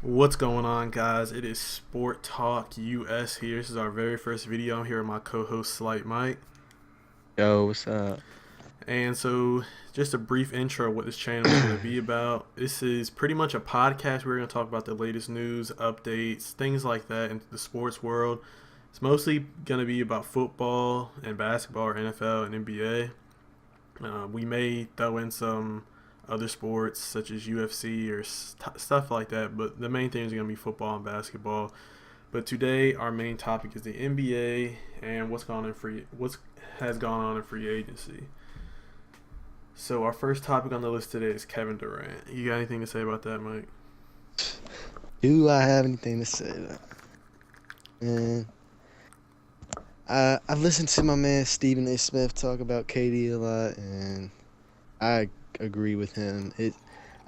What's going on, guys? It is Sport Talk US here. This is our very first video. I'm here with my co-host Slight Mike. Yo, what's up? And so, just a brief intro of what this channel is going to be about. This is pretty much a podcast. We're going to talk about the latest news, updates, things like that in the sports world. It's mostly going to be about football and basketball, or NFL and NBA. We may throw in some other sports such as UFC or stuff like that, but the main thing is going to be football and basketball. But today, our main topic is the NBA and what's has gone on in free agency. So our first topic on the list today is Kevin Durant. You got anything to say about that, Mike? Do I have anything to say about it? Man, I've listened to my man Stephen A. Smith talk about KD a lot, and I agree with him.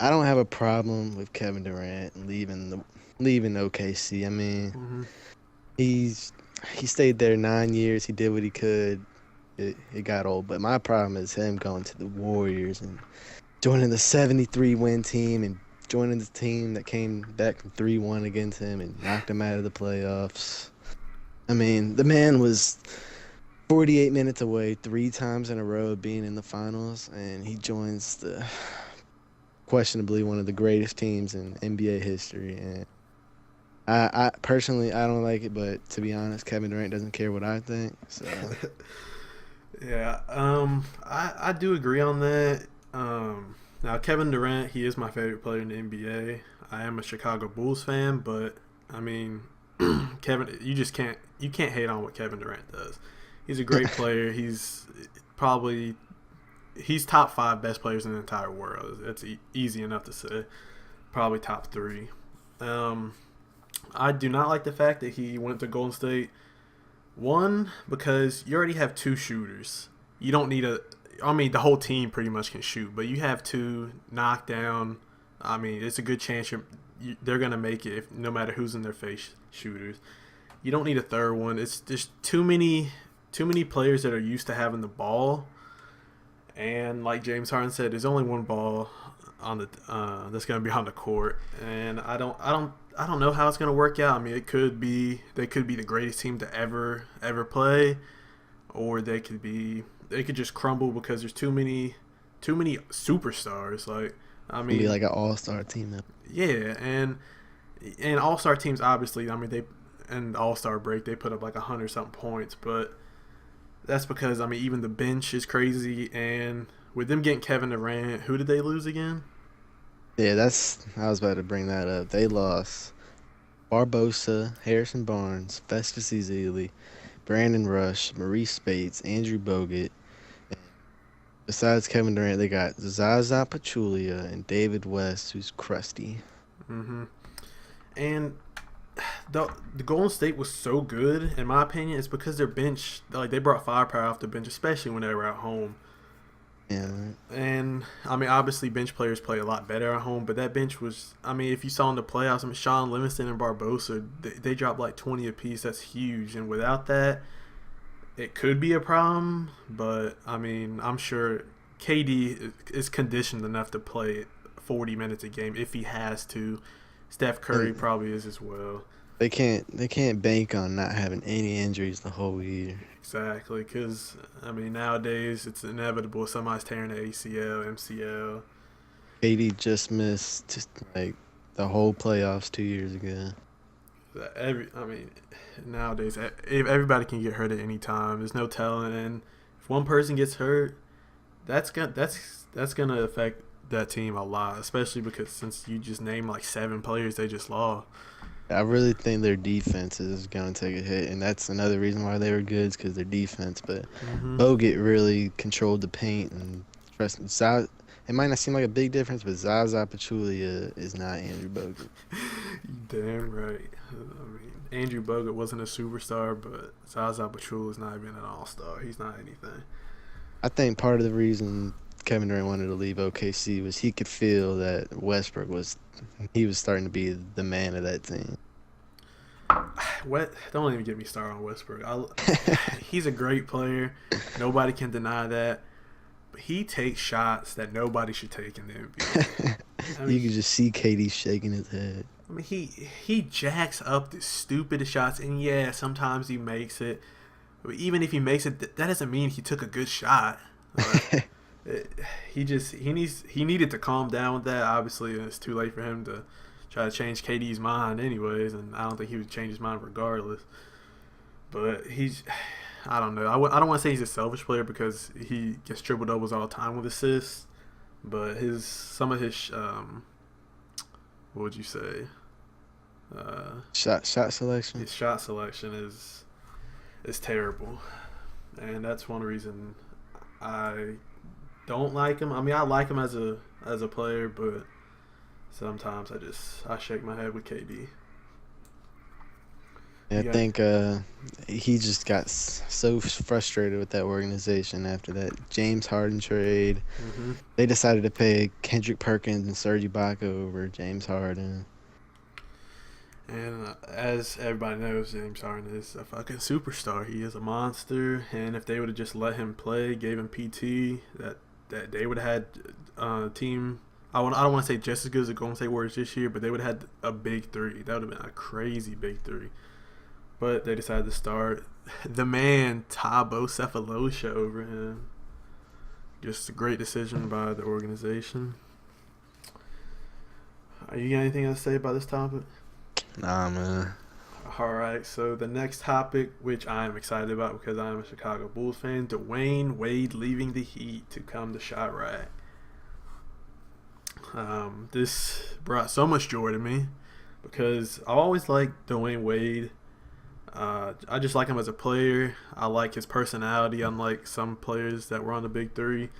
I don't have a problem with Kevin Durant leaving OKC. I mean, Mm-hmm. he stayed there 9 years. He did what he could. It got old, but my problem is him going to the Warriors and joining the 73 win team and joining the team that came back from 3-1 against him and knocked him out of the playoffs. I mean, the man was 48 minutes away 3 times in a row of being in the finals, and he joins the questionably one of the greatest teams in NBA history. And I personally, I don't like it, but to be honest, Kevin Durant doesn't care what I think. So Yeah, I do agree on that. Now Kevin Durant, he is my favorite player in the NBA. I am a Chicago Bulls fan, but I mean, Kevin, you can't hate on what Kevin Durant does. He's a great player. He's top 5 best players in the entire world. That's easy enough to say. Probably top 3. I do not like the fact that he went to Golden State. One, because you already have 2 shooters. You don't need the whole team pretty much can shoot, but you have 2 knockdown. I mean, it's a good chance they're going to make it no matter who's in their face shooters. You don't need a third one. It's just too many players that are used to having the ball. And like James Harden said, there's only one ball on the that's going to be on the court, and I don't know how it's going to work out. I mean, they could be the greatest team to ever play, or they could just crumble because there's too many superstars. Like, I mean, be like an all-star team. yeah, and all-star teams, obviously, I mean, they in the all-star break they put up like 100 something points, but that's because, I mean, even the bench is crazy. And with them getting Kevin Durant, who did they lose again? Yeah, I was about to bring that up. They lost Barbosa, Harrison Barnes, Festus Ezeli, Brandon Rush, Maurice Spates, Andrew Bogut. And besides Kevin Durant, they got Zaza Pachulia and David West, who's crusty. Mm-hmm. And the Golden State was so good, in my opinion. It's because their bench, like, they brought firepower off the bench, especially when they were at home. Yeah. And I mean, obviously, bench players play a lot better at home, but that bench was, I mean, if you saw in the playoffs, I mean, Sean Livingston and Barbosa, they dropped like 20 apiece. That's huge. And without that, it could be a problem. But I mean, I'm sure KD is conditioned enough to play 40 minutes a game if he has to. Steph Curry probably is as well. They can't bank on not having any injuries the whole year. Exactly, because I mean, nowadays it's inevitable somebody's tearing the ACL, MCL. KD just missed like the whole playoffs 2 years ago. I mean, nowadays everybody can get hurt at any time. There's no telling, and if one person gets hurt, that's gonna affect that team a lot, especially because since you just named like 7 players they just lost. I really think their defense is going to take a hit, and that's another reason why they were good, is because their defense. But Bogut really controlled the paint, and trust me, it might not seem like a big difference, but Zaza Pachulia is not Andrew Bogut. Damn right. I mean, Andrew Bogut wasn't a superstar, but Zaza Pachulia is not even an all-star. He's not anything. I think part of the reason Kevin Durant wanted to leave OKC was he could feel that Westbrook was starting to be the man of that team. Don't even get me started on Westbrook. He's a great player. Nobody can deny that. But he takes shots that nobody should take in the NBA. I mean, You could just see KD shaking his head. I mean, he jacks up the stupidest shots, and yeah, sometimes he makes it. But even if he makes it, that doesn't mean he took a good shot. Like, he needed to calm down with that. Obviously, it's too late for him to try to change KD's mind, anyways, and I don't think he would change his mind regardless. But I don't know. I don't want to say he's a selfish player because he gets triple doubles all the time with assists, but some of his what would you say? Shot selection. His shot selection is terrible, and that's one reason I don't like him. I mean, I like him as a player, but sometimes I shake my head with KD. I think he just got so frustrated with that organization after that James Harden trade. Mm-hmm. They decided to pay Kendrick Perkins and Serge Ibaka over James Harden. And as everybody knows, James Harden is a fucking superstar. He is a monster. And if they would have just let him play, gave him PT, that they would have had a team. I don't want to say just as good as the Golden State Warriors this year, but they would have had a big three. That would have been a crazy big three. But they decided to start the man Thabo Sefolosha over him. Just a great decision by the organization. You got anything else to say about this topic? Nah, man. All right, so the next topic, which I am excited about because I am a Chicago Bulls fan, Dwyane Wade leaving the Heat to come to Chirac. This brought so much joy to me because I always liked Dwyane Wade. I just like him as a player. I like his personality, unlike some players that were on the Big Three,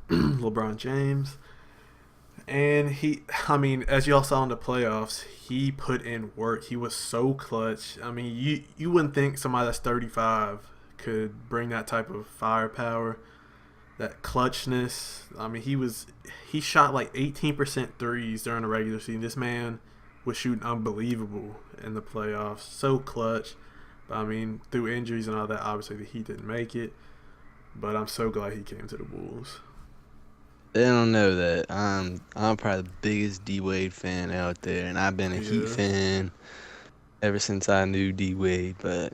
LeBron James. And as y'all saw in the playoffs, he put in work. He was so clutch. I mean, you wouldn't think somebody that's 35 could bring that type of firepower, that clutchness. I mean, he shot like 18% threes during the regular season. This man was shooting unbelievable in the playoffs. So clutch. I mean, through injuries and all that, obviously the Heat didn't make it. But I'm so glad he came to the Bulls. They don't know that I'm probably the biggest D Wade fan out there, and I've been a Heat fan ever since I knew D Wade. But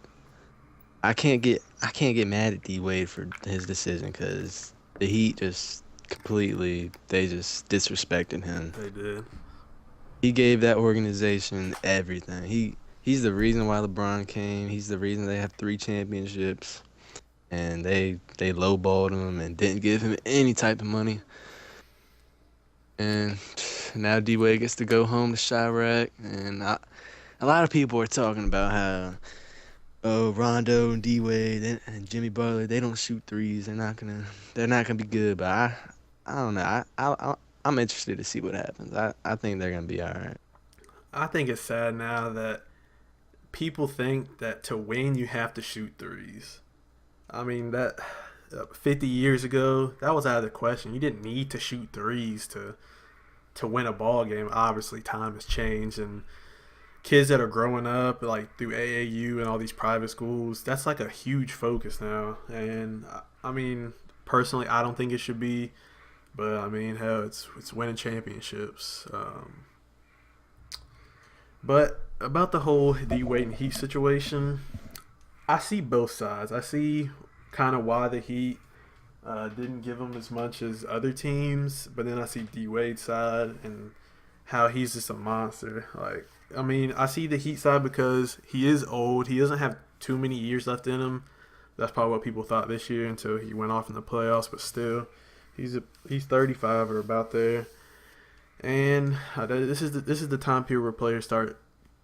I can't get mad at D Wade for his decision because the Heat just disrespected him. They did. He gave that organization everything. He's the reason why LeBron came. He's the reason they have 3 championships. And they lowballed him and didn't give him any type of money. And now D-Wade gets to go home to Chirac. And a lot of people are talking about how Rondo and D-Wade and Jimmy Butler, they don't shoot threes. They're not gonna be good. But I don't know. I'm interested to see what happens. I think they're gonna be all right. I think it's sad now that people think that to win you have to shoot threes. I mean, that 50 years ago, that was out of the question. You didn't need to shoot threes to win a ball game. Obviously, time has changed, and kids that are growing up like through AAU and all these private schools, that's like a huge focus now. And I mean, personally, I don't think it should be, but I mean, hell, it's winning championships. But about the whole D Wade and Heat situation, I see both sides. I see kind of why the Heat didn't give him as much as other teams, but then I see D Wade's side and how he's just a monster. Like, I mean, I see the Heat side because he is old. He doesn't have too many years left in him. That's probably what people thought this year until he went off in the playoffs. But still, he's 35 or about there. And this is the time period where players start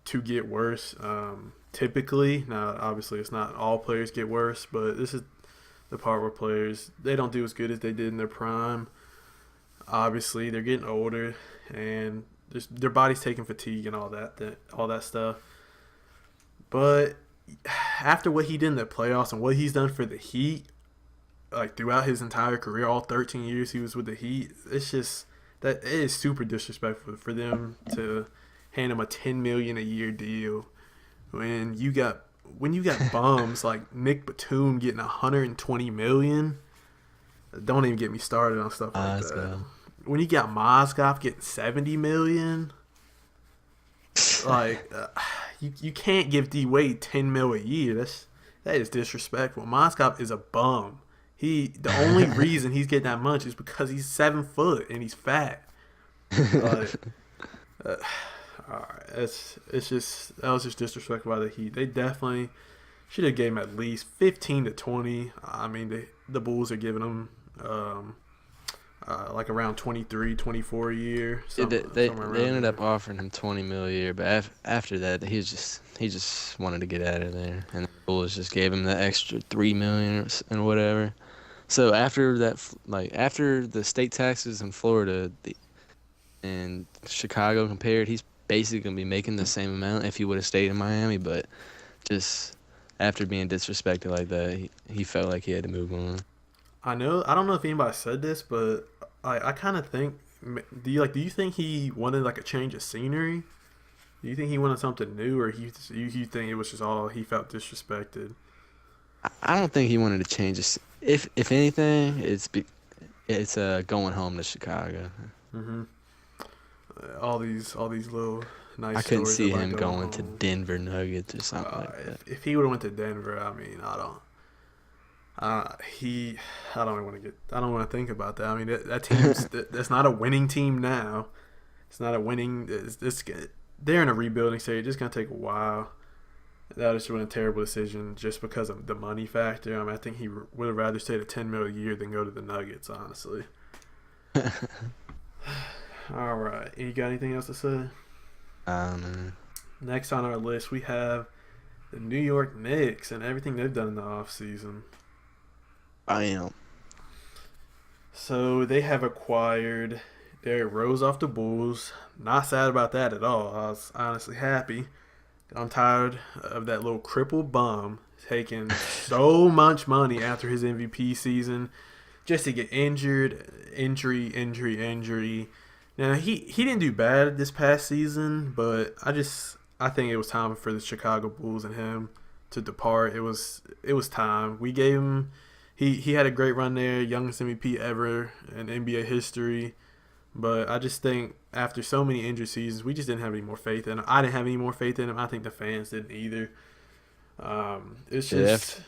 to get worse. Typically, now obviously it's not all players get worse, but this is the part where players, they don't do as good as they did in their prime. Obviously, they're getting older, and their body's taking fatigue and all that stuff. But after what he did in the playoffs and what he's done for the Heat, like throughout his entire career, all 13 years he was with the Heat, it's just that it is super disrespectful for them to hand him a $10 million a year deal when you got bums like Nick Batum getting $120 million. Don't even get me started on stuff like that. When you got Mozgov getting $70 million, Like, you can't give D Wade $10 million a year. That is disrespectful. Mozgov is a bum. The only reason he's getting that much is because he's 7 foot and he's fat. Like, all right, it's just that was just disrespectful by the Heat. They definitely should have gave him at least 15 to 20. I mean, the Bulls are giving him like around 23, 24 a year. They ended up offering him $20 million a year, but after that, he just wanted to get out of there, and the Bulls just gave him the extra $3 million and whatever. So after that, like after the state taxes in Florida and Chicago compared, he's basically gonna be making the same amount if he would have stayed in Miami, but just after being disrespected like that, he felt like he had to move on. I don't know if anybody said this, but I kind of think. Do you think he wanted like a change of scenery? Do you think he wanted something new, or you think it was just all he felt disrespected? I don't think he wanted to change it. If anything, it's going home to Chicago. Mm-hmm. All these little nice. I couldn't see him going home to Denver Nuggets or something like that. If he would have went to Denver, I mean, I don't. I don't want to think about that. I mean, that team's that's not a winning team now. It's not a winning. They're in a rebuilding stage. It's gonna take a while. That was just been a terrible decision just because of the money factor. I mean, I think he would have rather stayed at $10 million a year than go to the Nuggets, honestly. All right. You got anything else to say? Next on our list, we have the New York Knicks and everything they've done in the offseason. I am. So they have acquired Derrick Rose off the Bulls. Not sad about that at all. I was honestly happy. I'm tired of that little crippled bum taking so much money after his MVP season just to get injury. Now he didn't do bad this past season, but I think it was time for the Chicago Bulls and him to depart. It was time. We gave him. He had a great run there, youngest MVP ever in NBA history. But I just think after so many injured seasons, we just didn't have any more faith in him. I didn't have any more faith in him. I think the fans didn't either. It's just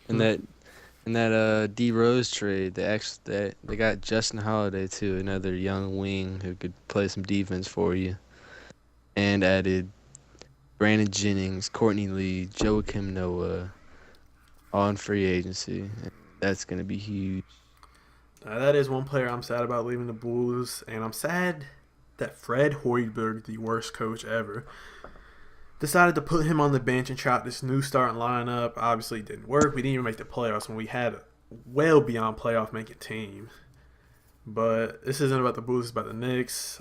in that D Rose trade, they got Justin Holiday too, another young wing who could play some defense for you, and added Brandon Jennings, Courtney Lee, Joakim Noah, all in free agency. That's gonna be huge. That is one player I'm sad about leaving the Bulls, and I'm sad that Fred Hoiberg, the worst coach ever, decided to put him on the bench and try out this new starting lineup. Obviously, it didn't work. We didn't even make the playoffs when we had a well beyond playoff making team. But this isn't about the Bulls; it's about the Knicks.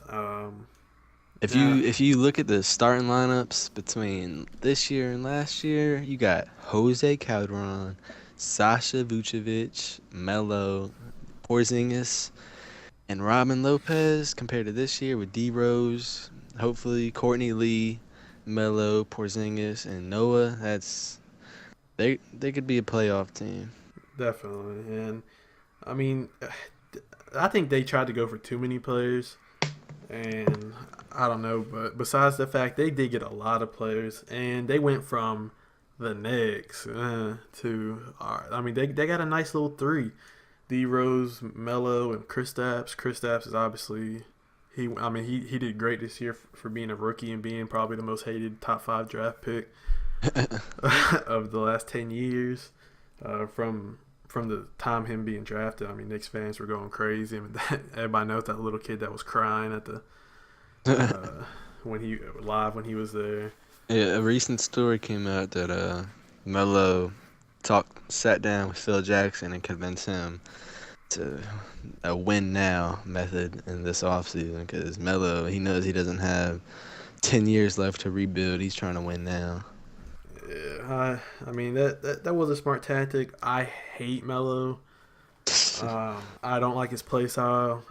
If you look at the starting lineups between this year and last year, you got Jose Calderon, Sasha Vucevic, Melo, Porzingis, and Robin Lopez. Compared to this year with D Rose, hopefully Courtney Lee, Melo, Porzingis, and Noah, they could be a playoff team. Definitely, and I mean, I think they tried to go for too many players, and I don't know. But besides the fact they did get a lot of players, and they went from the Knicks to I mean they got a nice little three: D Rose, Melo, and Kristaps. Kristaps is obviously he did great this year for being a rookie and being probably the most hated top 5 draft pick of the last 10 years. From the time him being drafted, I mean, Knicks fans were going crazy. I mean, everybody knows that little kid that was crying at the when he was there. Yeah, a recent story came out that Melo sat down with Phil Jackson and convinced him to a win now method in this offseason because Melo, he knows he doesn't have 10 years left to rebuild. He's trying to win now. Yeah, I mean that was a smart tactic. I hate Melo. I don't like his play style.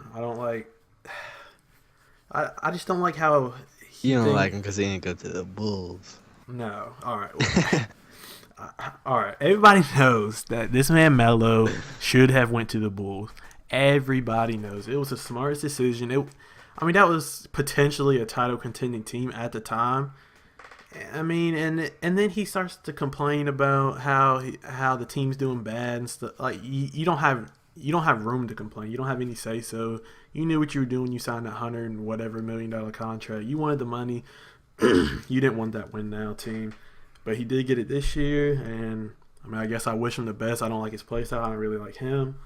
I just don't like how you don't like him because he ain't go to the Bulls. No. All right. All right. Everybody knows that this man Melo should have went to the Bulls. Everybody knows it was the smartest decision. I mean, that was potentially a title contending team at the time. I mean, and then he starts to complain about how the team's doing bad and stuff. Like you don't have room to complain. You don't have any say so. You knew what you were doing. You signed $100 and whatever $1 million contract. You wanted the money. You didn't want that win now team, but he did get it this year. And I mean, I guess I wish him the best. I don't like his play style. I don't really like him,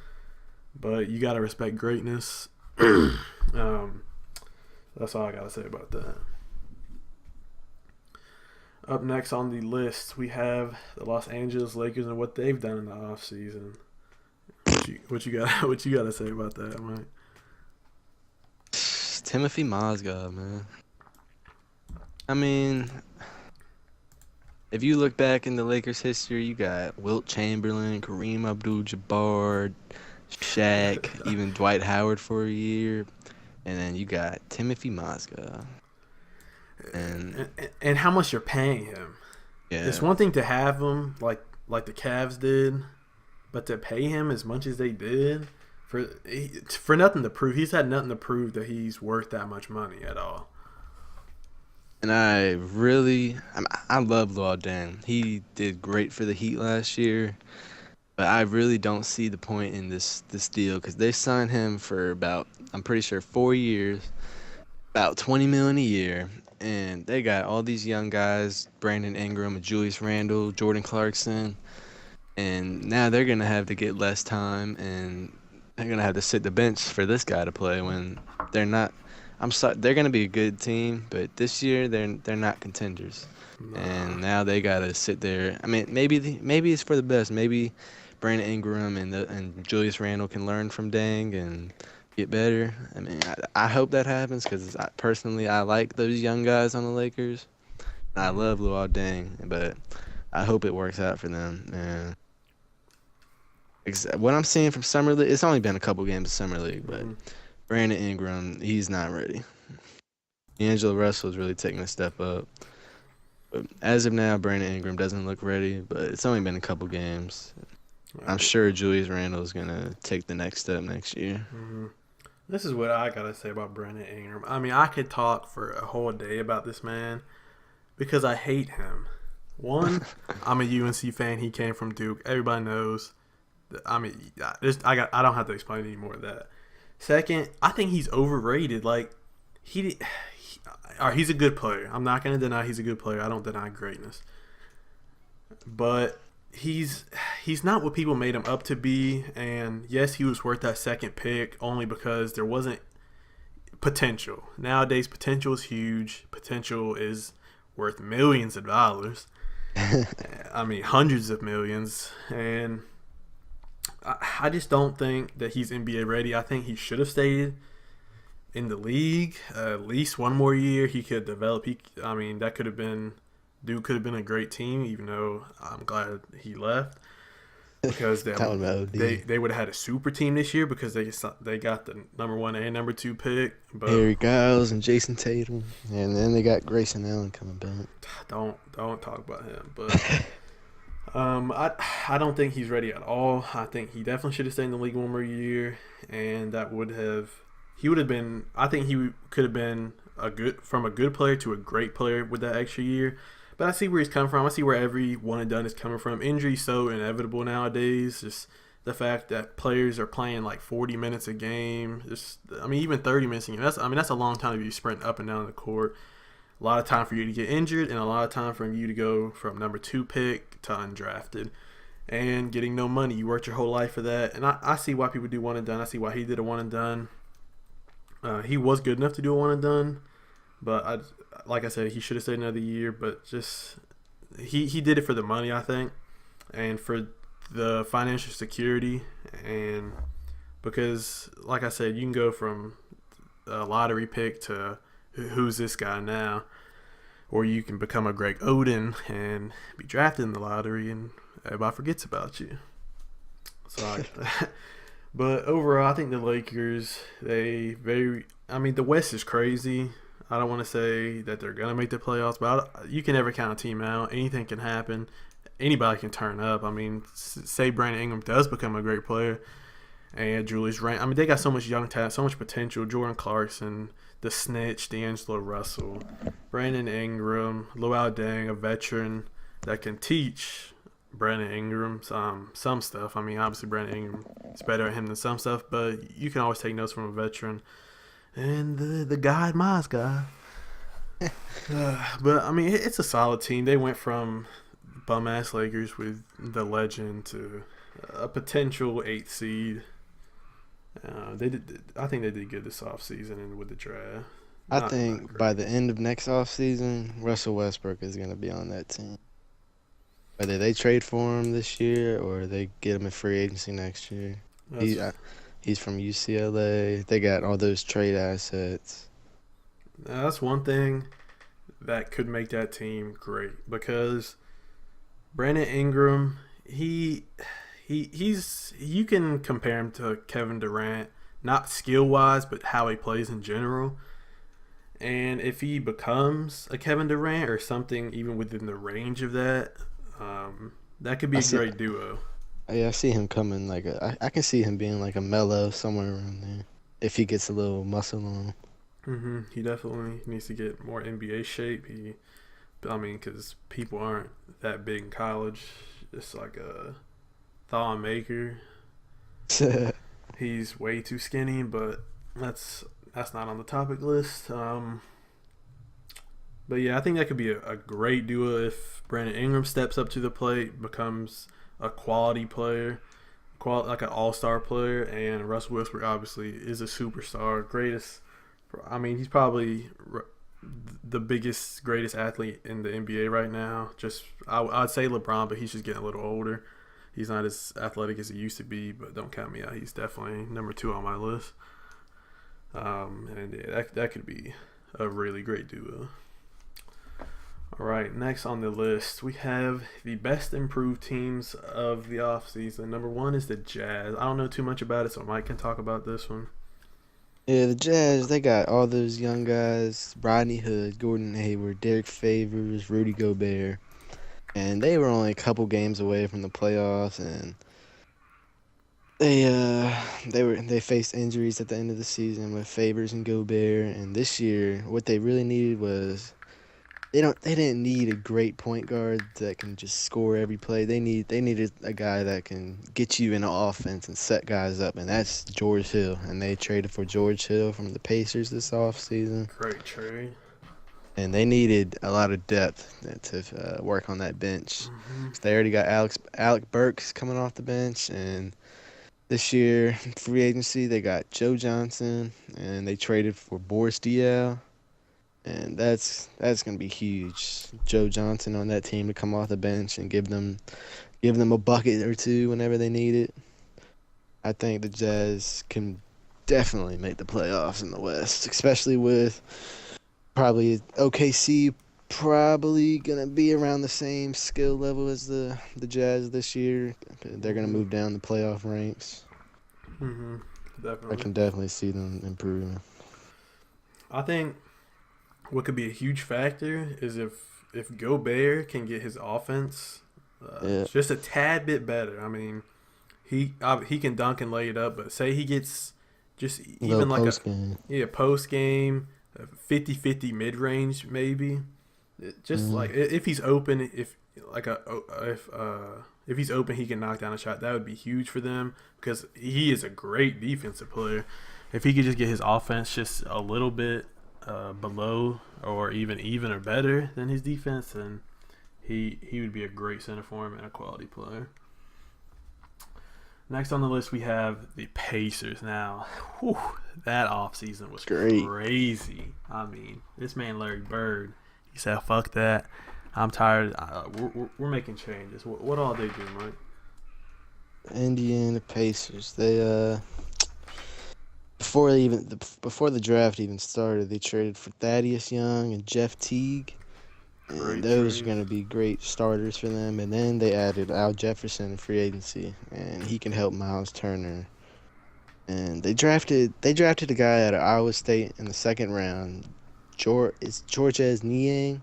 but you gotta respect greatness. That's all I gotta say about that. Up next on the list, we have the Los Angeles Lakers and what they've done in the offseason. What you got? What you got to say about that, Mike? Timothy Mozgov, man. I mean, if you look back in the Lakers' history, you got Wilt Chamberlain, Kareem Abdul-Jabbar, Shaq, even Dwight Howard for a year, and then you got Timothy Mozgov. And how much you're paying him. Yeah. It's one thing to have him like the Cavs did, but to pay him as much as they did for nothing to prove. He's had nothing to prove that he's worth that much money at all. And I love Luol Deng. He did great for the Heat last year, but I really don't see the point in this deal because they signed him for about, I'm pretty sure, 4 years, about $20 million a year. And they got all these young guys, Brandon Ingram, Julius Randle, Jordan Clarkson, and now they're going to have to get less time, and they're going to have to sit the bench for this guy to play when they're not. I'm sorry, they're going to be a good team, but this year they're not contenders. Nah. And now they got to sit there. I mean, maybe it's for the best. Maybe Brandon Ingram and Julius Randle can learn from Deng and get better. I mean, I hope that happens because personally I like those young guys on the Lakers. I love Luol Deng, but I hope it works out for them. And what I'm seeing from Summer League, it's only been a couple games of Summer League, but Brandon Ingram, he's not ready. D'Angelo Russell's really taking a step up. But as of now, Brandon Ingram doesn't look ready, but it's only been a couple games. I'm sure Julius Randle is going to take the next step next year. Mm-hmm. This is what I got to say about Brandon Ingram. I mean, I could talk for a whole day about this man because I hate him. One, I'm a UNC fan. He came from Duke. Everybody knows. I mean, I don't have to explain any more of that. Second, I think he's overrated. Like, he's a good player. I'm not going to deny he's a good player. I don't deny greatness. But he's not what people made him up to be, and yes, he was worth that second pick only because there wasn't potential. Nowadays, potential is huge. Potential is worth millions of dollars. I mean, hundreds of millions, and I just don't think that he's NBA ready. I think he should have stayed in the league at least one more year. He could develop. That could have been. Duke could have been a great team, even though I'm glad he left because they would have had a super team this year because they got the number 1 and number 2 pick. But Harry Giles and Jason Tatum, and then they got Grayson Allen coming back. Don't talk about him, but I don't think he's ready at all. I think he definitely should have stayed in the league one more year, and he would have been. I think he could have been from a good player to a great player with that extra year. But I see where he's coming from. I see where every one and done is coming from. Injury's so inevitable nowadays. Just the fact that players are playing like 40 minutes a game. Even 30 minutes a game. That's a long time to be sprinting up and down the court. A lot of time for you to get injured and a lot of time for you to go from number 2 pick to undrafted and getting no money. You worked your whole life for that. And I see why people do one and done. I see why he did a one and done. He was good enough to do a one and done. But like I said, he should have stayed another year. But just he did it for the money, I think, and for the financial security, and because, like I said, you can go from a lottery pick to who's this guy now, or you can become a Greg Oden and be drafted in the lottery, and everybody forgets about you. So, but overall, I think the Lakers, the West is crazy. I don't want to say that they're going to make the playoffs, but you can never count a team out. Anything can happen. Anybody can turn up. I mean, say Brandon Ingram does become a great player, and Julius Randle. I mean, they got so much young talent, so much potential. Jordan Clarkson. the snitch, D'Angelo Russell, Brandon Ingram, Luau Deng, a veteran that can teach Brandon Ingram some stuff. I mean, obviously Brandon Ingram is better at him than some stuff, but you can always take notes from a veteran. And the guy, Miles guy. But I mean, it's a solid team. They went from bum ass Lakers with the legend to a potential 8th seed. I think they did good this offseason and with the draft. I think by the end of next offseason, Russell Westbrook is going to be on that team. Whether they trade for him this year or they get him in free agency next year. He's from UCLA. They got all those trade assets. That's one thing that could make that team great because Brandon Ingram, he's you can compare him to Kevin Durant, not skill wise, but how he plays in general. And if he becomes a Kevin Durant or something even within the range of that, that could be a great duo. Yeah, I see him coming I can see him being like a Melo somewhere around there if he gets a little muscle on him. He definitely needs to get more NBA shape. Because people aren't that big in college. It's like a Thon Maker. He's way too skinny, but that's not on the topic list. But yeah, I think that could be a great duo if Brandon Ingram steps up to the plate, becomes a quality player, like an all-star player, and Russell Westbrook obviously is a superstar, greatest. I mean, he's probably the greatest athlete in the NBA right now. I'd say LeBron, but he's just getting a little older. He's not as athletic as he used to be, but don't count me out. He's definitely number 2 on my list. And yeah, that could be a really great duo. All right, next on the list, we have the best improved teams of the offseason. Number 1 is the Jazz. I don't know too much about it, so Mike can talk about this one. Yeah, the Jazz, they got all those young guys, Rodney Hood, Gordon Hayward, Derek Favors, Rudy Gobert. And they were only a couple games away from the playoffs, and they faced injuries at the end of the season with Favors and Gobert. And this year, what they really needed was they didn't need a great point guard that can just score every play. They needed a guy that can get you in the offense and set guys up, and that's George Hill. And they traded for George Hill from the Pacers this offseason. Great trade. And they needed a lot of depth to work on that bench. So they already got Alec Burks coming off the bench, and this year free agency they got Joe Johnson, and they traded for Boris Diaw. And that's going to be huge. Joe Johnson on that team to come off the bench and give them a bucket or two whenever they need it. I think the Jazz can definitely make the playoffs in the West, especially with probably OKC probably going to be around the same skill level as the Jazz this year. They're going to move down the playoff ranks. Definitely. I can definitely see them improving. I think what could be a huge factor is if Gobert can get his offense just a tad bit better. I mean, he can dunk and lay it up, but say he gets just even like post game, 50-50 mid range maybe. Like if he's open, if he's open, he can knock down a shot. That would be huge for them because he is a great defensive player. If he could just get his offense just a little bit below or even or better than his defense, then he would be a great center for him and a quality player. Next on the list, we have the Pacers. Now, that offseason was crazy. I mean, this man Larry Bird, he said, "Fuck that. I'm tired. We're making changes." What all they do, Mike? Indiana Pacers. They before the draft even started, they traded for Thaddeus Young and Jeff Teague. And those are going to be great starters for them. And then they added Al Jefferson in free agency, and he can help Miles Turner. And they drafted a guy out of Iowa State in the second round. Georges Niang.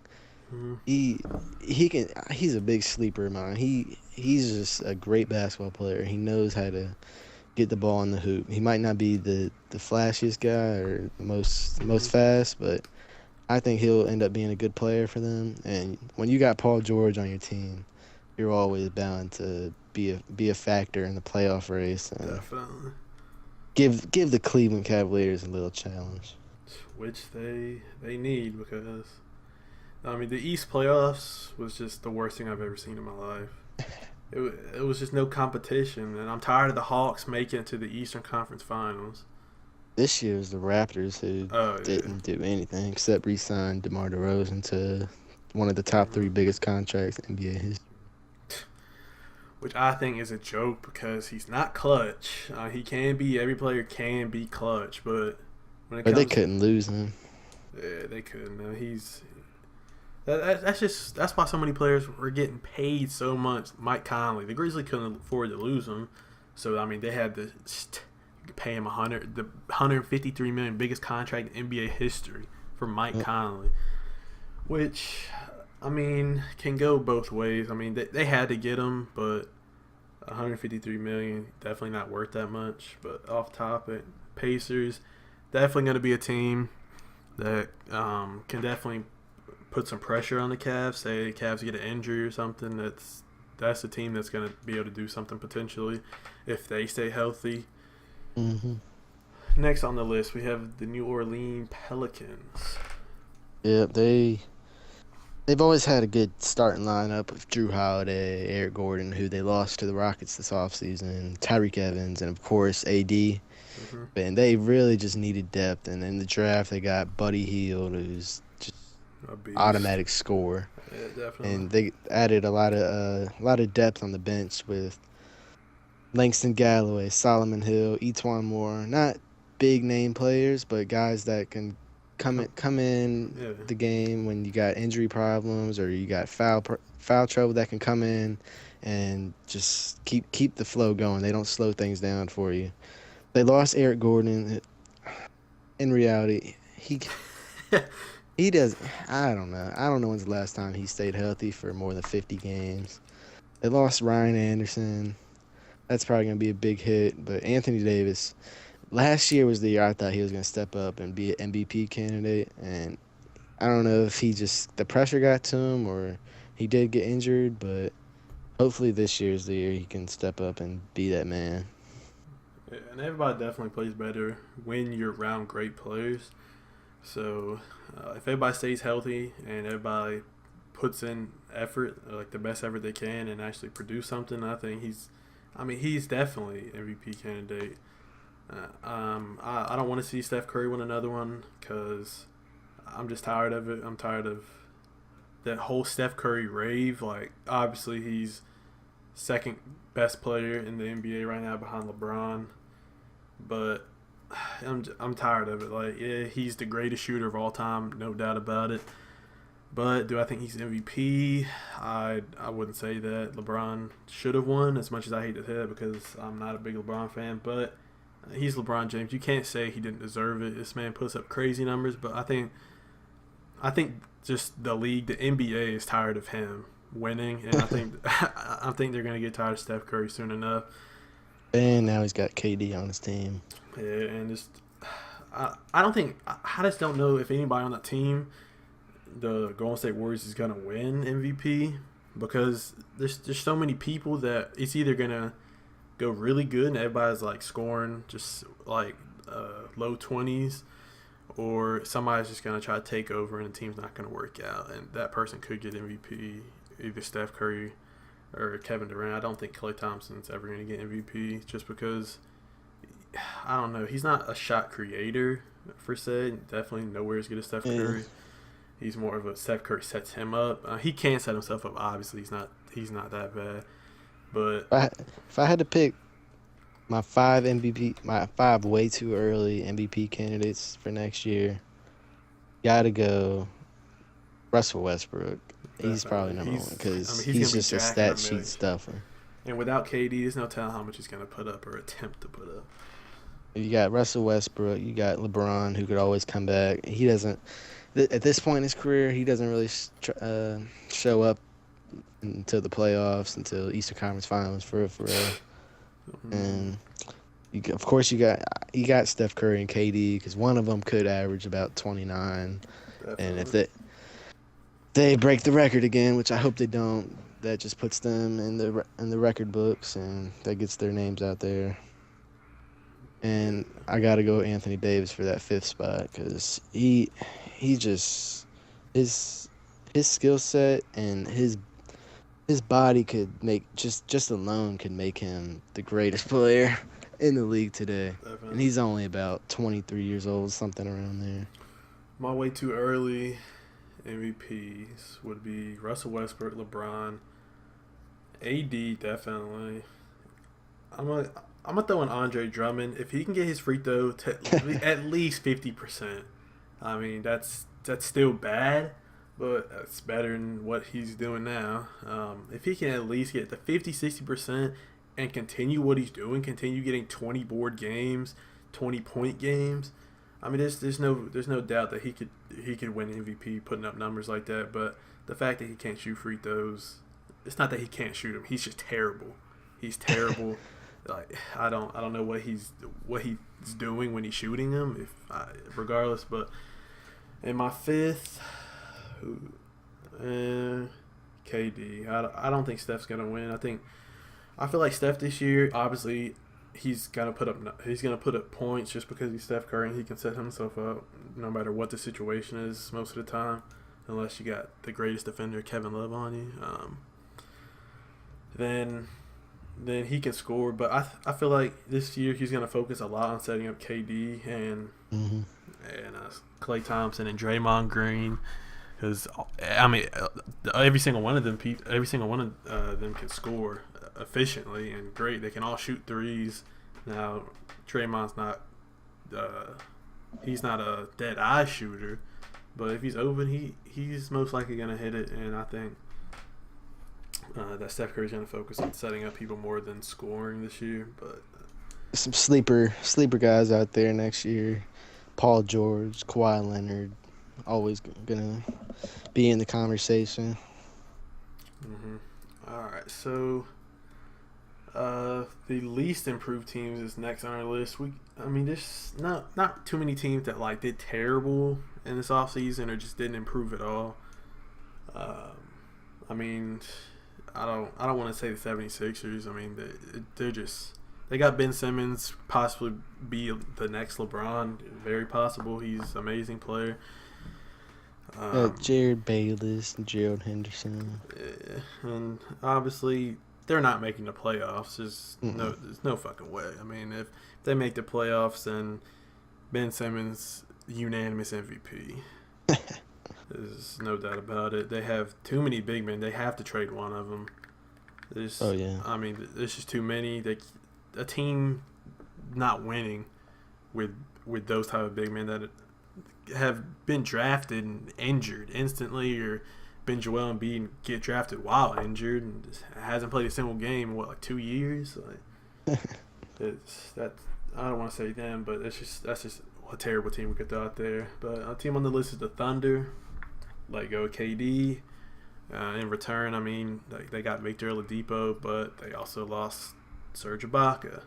He's a big sleeper, man. He's just a great basketball player. He knows how to get the ball in the hoop. He might not be the flashiest guy or the Hmm. most fast, but I think he'll end up being a good player for them. And when you got Paul George on your team, you're always bound to be a factor in the playoff race and Definitely. give the Cleveland Cavaliers a little challenge. Which they need because I mean the East playoffs was just the worst thing I've ever seen in my life. It was just no competition, and I'm tired of the Hawks making it to the Eastern Conference Finals. This year was the Raptors who Oh yeah. didn't do anything except re-sign DeMar DeRozan to one of the top Hmm. three biggest contracts in NBA history. Which I think is a joke because he's not clutch. He can be every player can be clutch, but when it But they comes, couldn't lose him. yeah, they couldn't. That's why so many players were getting paid so much. Mike Conley, the Grizzlies couldn't afford to lose him, so I mean they had to pay him the 153 million biggest contract in NBA history for Mike Conley, which I mean can go both ways. I mean they had to get him, but 153 million definitely not worth that much. But off topic, Pacers definitely going to be a team that can definitely put some pressure on the Cavs. Say the Cavs get an injury or something, that's a team that's going to be able to do something potentially if they stay healthy. Hmm. Next on the list, we have the New Orleans Pelicans. Yep, they've always had a good starting lineup with Drew Holiday, Eric Gordon, who they lost to the Rockets this offseason, Tyreek Evans, and of course AD. Mm-hmm. And they really just needed depth. And in the draft, they got Buddy Hield, who's just A beast. automatic scorer. Yeah, definitely. And they added a lot of depth on the bench with Langston Galloway, Solomon Hill, Etwan Moore. Not big name players, but guys that can come in Yeah. the game when you got injury problems or you got foul trouble that can come in and just keep the flow going. They don't slow things down for you. They lost Eric Gordon. In reality, he does. I don't know. I don't know when's the last time he stayed healthy for more than 50 games. They lost Ryan Anderson. That's probably going to be a big hit. But Anthony Davis, last year was the year I thought he was going to step up and be an MVP candidate. And I don't know if the pressure got to him or he did get injured. But hopefully this year's the year he can step up and be that man. Yeah, and everybody definitely plays better when you're around great players. So if everybody stays healthy and everybody puts in effort, like the best effort they can, and actually produce something, I think he's definitely MVP candidate. I don't want to see Steph Curry win another one because I'm just tired of it. I'm tired of that whole Steph Curry rave. Like obviously he's second best player in the NBA right now behind LeBron, but I'm tired of it. Like, yeah, he's the greatest shooter of all time, no doubt about it. But do I think he's MVP? I wouldn't say that. LeBron should have won, as much as I hate to say that because I'm not a big LeBron fan. But he's LeBron James. You can't say he didn't deserve it. This man puts up crazy numbers. But I think just the league, the NBA, is tired of him winning, and I think they're gonna get tired of Steph Curry soon enough. And now he's got KD on his team. Yeah, and just I don't think I just don't know if anybody on that team, the Golden State Warriors, is gonna win MVP because there's so many people that it's either gonna go really good and everybody's like scoring just like low 20s, or somebody's just gonna try to take over and the team's not gonna work out, and that person could get MVP, either Steph Curry or Kevin Durant. I don't think Klay Thompson's ever gonna get MVP just because I don't know. He's not a shot creator per se. Definitely nowhere as good as Steph Yeah. Curry. He's more of a Steph Curry sets him up. He can set himself up. Obviously, he's not that bad. But If I had to pick my five way too early MVP candidates for next year, gotta go Russell Westbrook. He's probably definitely, number one because he's he's gonna be just a jacking a stat million. sheet stuffer. And without KD, there's no telling how much he's gonna put up or attempt to put up. You got Russell Westbrook, you got LeBron who could always come back. He doesn't at this point in his career, he doesn't really show up until the playoffs, until Eastern Conference Finals for real. Mm. And Of course, you got Steph Curry and KD because one of them could average about 29, and if Definitely. they break the record again, which I hope they don't, that just puts them in the record books and that gets their names out there. And Yeah. I gotta go Anthony Davis for that fifth spot because he just his his skill set and his body could make just alone could make him the greatest player in the league today. And Definitely. he's only about 23 years old, something around there. My way too early MVPs would be Russell Westbrook, LeBron, AD definitely. I'm gonna I'm gonna throw in Andre Drummond if he can get his free throw to at least 50%. I mean that's still bad, but that's better than what he's doing now. If he can at least get to 50-60% and continue what he's doing, continue getting 20 board games, 20-point games. I mean, there's no doubt that he could win MVP putting up numbers like that. But the fact that he can't shoot free throws, it's not that he can't shoot them. He's just terrible. He's terrible. Like I don't know what he's doing when he's shooting them. Regardless, but in my fifth, who, KD. I don't think Steph's gonna win. I feel like Steph this year, obviously, he's gonna put up points just because he's Steph Curry and he can set himself up no matter what the situation is most of the time, unless you got the greatest defender Kevin Love on you. Then he can score, but I feel like this year he's gonna focus a lot on setting up KD Hmm. and Klay Thompson and Draymond Green. Because I mean, every single one of them, can score efficiently and great. They can all shoot threes. Now, Draymond's not, he's not a dead eye shooter, but if he's open, he's most likely gonna hit it. And I think that Steph Curry's gonna focus on setting up people more than scoring this year. But Some sleeper guys out there next year. Paul George, Kawhi Leonard, always gonna be in the conversation. all right, so the least improved teams is next on our list. I mean, there's not too many teams that like did terrible in this offseason or just didn't improve at all. Um, I mean, I don't want to say the 76ers. I mean, they got Ben Simmons, possibly be the next LeBron. Very possible. He's an amazing player. Jared Bayless and Gerald Henderson. And obviously they're not making the playoffs. Mm-mm. There's no fucking way. I mean, if they make the playoffs, then Ben Simmons unanimous MVP. There's no doubt about it. They have too many big men. They have to trade one of them. Oh yeah. I mean, there's just too many. A team not winning with those type of big men that have been drafted and injured instantly, or been Joel Embiid and get drafted while injured and just hasn't played a single game in like 2 years. Like it's that I don't want to say them, but that's just a terrible team we could throw out there. But a team on the list is the Thunder. Let go of KD. In return, I mean, they got Victor Oladipo, but they also lost Serge Ibaka.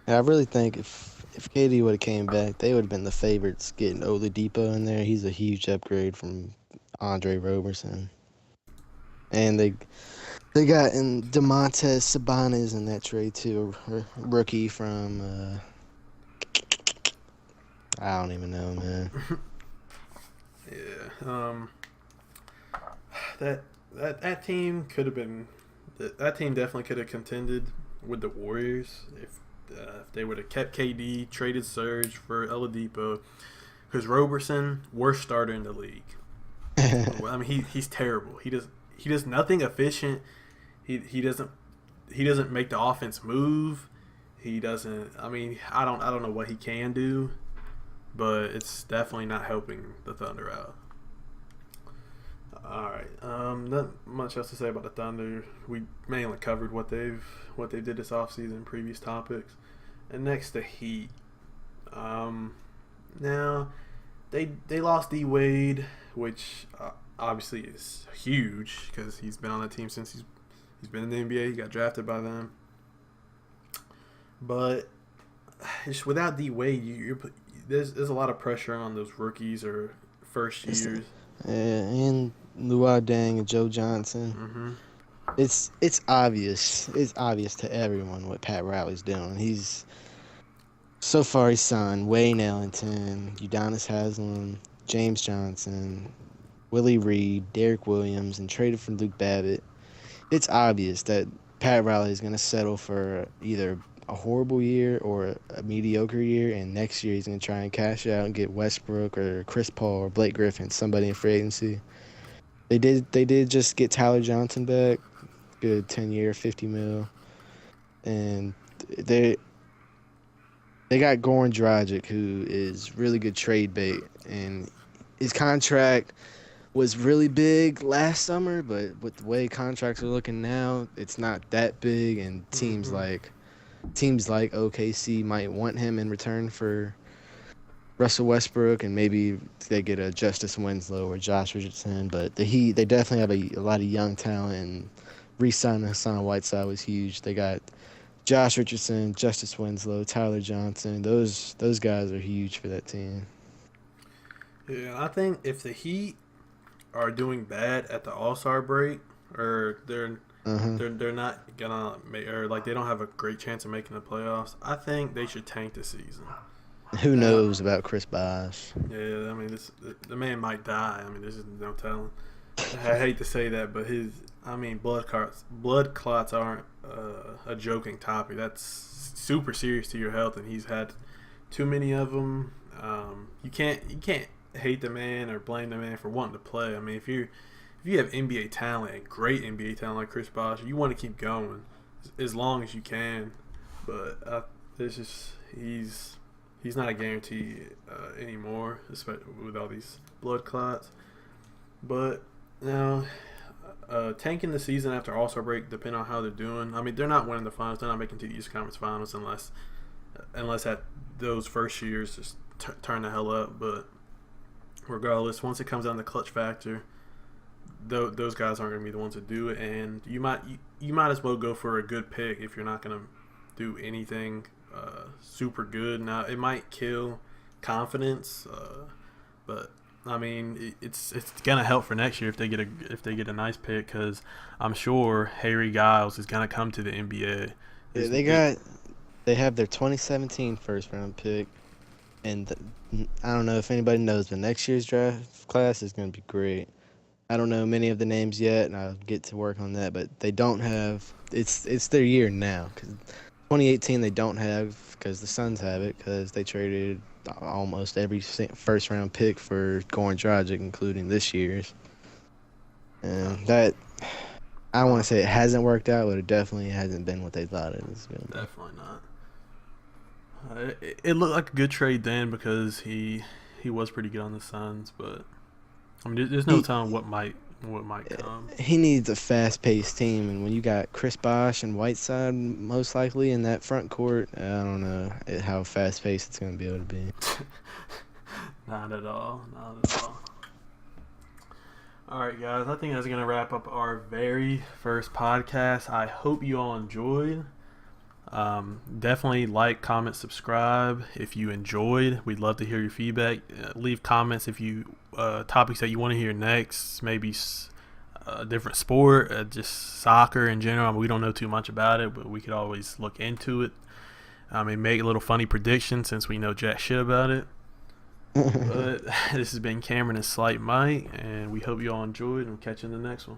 I really think if KD would have came back, they would have been the favorites getting Oladipo in there. He's a huge upgrade from Andre Roberson. And they got in DeMontis Sabonis in that trade too, a rookie from I don't even know, man. Yeah. That team could have been. That team definitely could have contended with the Warriors if they would have kept KD, traded Serge for Oladipo, because Roberson, worst starter in the league. I mean, he's terrible. He does nothing efficient. He doesn't make the offense move. He doesn't. I mean, I don't know what he can do, but it's definitely not helping the Thunder out. All right. Not much else to say about the Thunder. We mainly covered what they did this offseason in previous topics. And next, the Heat. Now they lost D Wade, which obviously is huge because he's been on the team since he's been in the NBA. He got drafted by them. But it's without D Wade, there's a lot of pressure on those rookies or first It's, years. and Luol Deng and Joe Johnson. Mm-hmm. It's obvious. It's obvious to everyone what Pat Riley's doing. So far he's signed Wayne Ellington, Udonis Haslem, James Johnson, Willie Reed, Derek Williams, and traded for Luke Babbitt. It's obvious that Pat Riley is going to settle for either a horrible year or a mediocre year, and next year he's going to try and cash out and get Westbrook or Chris Paul or Blake Griffin, somebody in free agency. They did just get Tyler Johnson back, good 10-year, $50 million, and they got Goran Dragic, who is really good trade bait, and his contract was really big last summer, but with the way contracts are looking now, it's not that big, and teams like OKC might want him in return for Russell Westbrook, and maybe they get a Justice Winslow or Josh Richardson. But the Heat, they definitely have a lot of young talent, and re-signing Hassan Whiteside was huge. They got Josh Richardson, Justice Winslow, Tyler Johnson. Those guys are huge for that team. Yeah, I think if the Heat are doing bad at the All-Star break, or they're not gonna make, or like they don't have a great chance of making the playoffs, I think they should tank the season. Who knows about Chris Bosh? Yeah, I mean, the man might die. I mean, this is no telling. I hate to say that, but blood clots aren't a joking topic. That's super serious to your health, and he's had too many of them. You can't hate the man or blame the man for wanting to play. I mean, if you have NBA talent and great NBA talent like Chris Bosh, you want to keep going as long as you can. But it's just he's not a guarantee anymore, especially with all these blood clots. But now, tanking the season after All-Star break, depending on how they're doing. I mean, they're not winning the finals. They're not making to the East Conference Finals unless at those first years just turn the hell up. But regardless, once it comes down to clutch factor, those guys aren't going to be the ones to do it. And you might as well go for a good pick if you're not going to do anything super good. Now, it might kill confidence, but I mean, it's gonna help for next year if they get a nice pick, because I'm sure Harry Giles is gonna come to the NBA. Yeah, they have their 2017 first round pick, and I don't know if anybody knows, but next year's draft class is gonna be great. I don't know many of the names yet, and I'll get to work on that. But they don't have it's their year now, because 2018 they don't have, because the Suns have it, because they traded almost every first round pick for Goran Dragic, including this year's. And that, I don't want to say it hasn't worked out, but it definitely hasn't been what they thought it was going to be. Definitely not. It looked like a good trade then, because he was pretty good on the Suns, but I mean, there's no telling what might come. He needs a fast-paced team, and when you got Chris Bosh and Whiteside most likely in that front court, I don't know how fast-paced it's going to be able to be. Not at all. All right, guys, I think that's going to wrap up our very first podcast. I hope you all enjoyed. Definitely like, comment, subscribe if you enjoyed. We'd love to hear your feedback. Leave comments if you topics that you want to hear next, maybe a different sport, just soccer in general. I mean, we don't know too much about it, but we could always look into it. I mean, make a little funny prediction since we know jack shit about it. But this has been Cameron and Slight Mike, and we hope you all enjoyed, and we'll catch you in the next one.